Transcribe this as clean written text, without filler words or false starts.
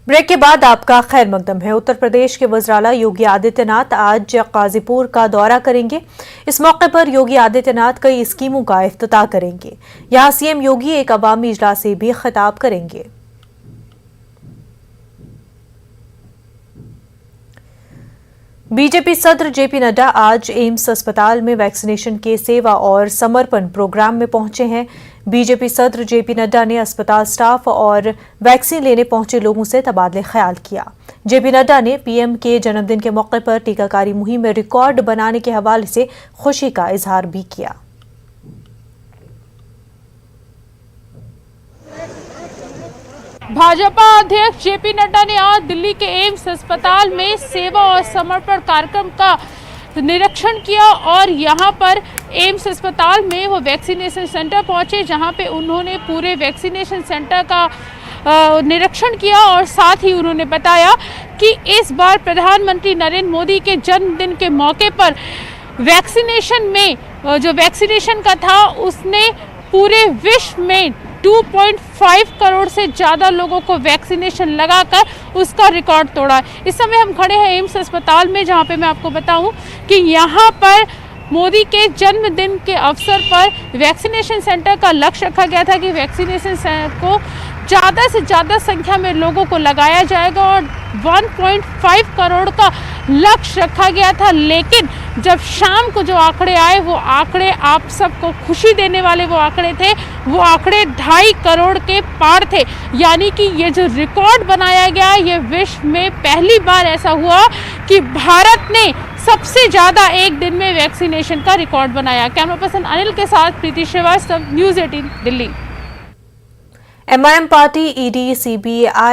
Break के बाद आपका खैर मकदम है। उत्तर प्रदेश के वज़ीर-ए-आला योगी आदित्यनाथ आज गाजीपुर का दौरा करेंगे। इस मौके पर योगी आदित्यनाथ कई स्कीमों का इफ्तिताह करेंगे। यहां सीएम योगी एक अवामी इजलास से भी खिताब करेंगे। बीजेपी सदर जेपी नड्डा आज एम्स अस्पताल में वैक्सीनेशन के सेवा और समर्पण प्रोग्राम में पहुंचे हैं। बीजेपी सदर जेपी नड्डा ने अस्पताल स्टाफ और वैक्सीन लेने पहुंचे लोगों से तबादले ख्याल किया। जेपी नड्डा ने पीएम के जन्मदिन के मौके पर टीकाकारी मुहिम में रिकॉर्ड बनाने के हवाले से खुशी का इजहार भी किया। भाजपा अध्यक्ष जेपी नड्डा ने आज दिल्ली के एम्स अस्पताल में सेवा और समर्पण कार्यक्रम का निरीक्षण किया और यहां पर एम्स अस्पताल में वो वैक्सीनेशन सेंटर पहुंचे, जहां पे उन्होंने पूरे वैक्सीनेशन सेंटर का निरीक्षण किया और साथ ही उन्होंने बताया कि इस बार प्रधानमंत्री नरेंद्र मोदी के जन्मदिन के मौके पर वैक्सीनेशन में जो वैक्सीनेशन का था उसने पूरे विश्व में 2.5 करोड़ से ज़्यादा लोगों को वैक्सीनेशन लगाकर उसका रिकॉर्ड तोड़ा। इस समय हम खड़े हैं एम्स अस्पताल में, जहां पे मैं आपको बताऊं कि यहां पर मोदी के जन्मदिन के अवसर पर वैक्सीनेशन सेंटर का लक्ष्य रखा गया था कि वैक्सीनेशन को ज़्यादा से ज़्यादा संख्या में लोगों को लगाया जाएगा और 1.5 करोड़ का लक्ष्य रखा गया था। लेकिन जब शाम को जो आंकड़े आए वो आंकड़े आप सबको खुशी देने वाले वो आंकड़े थे, वो आंकड़े 2.5 करोड़ के पार थे। यानी कि ये जो रिकॉर्ड बनाया गया, ये विश्व में पहली बार ऐसा हुआ कि भारत ने सबसे ज़्यादा एक दिन में वैक्सीनेशन का रिकॉर्ड बनाया। कैमरा पर्सन अनिल के साथ Preeti Srivastava, news 18 Delhi. MIM party, ED, CBI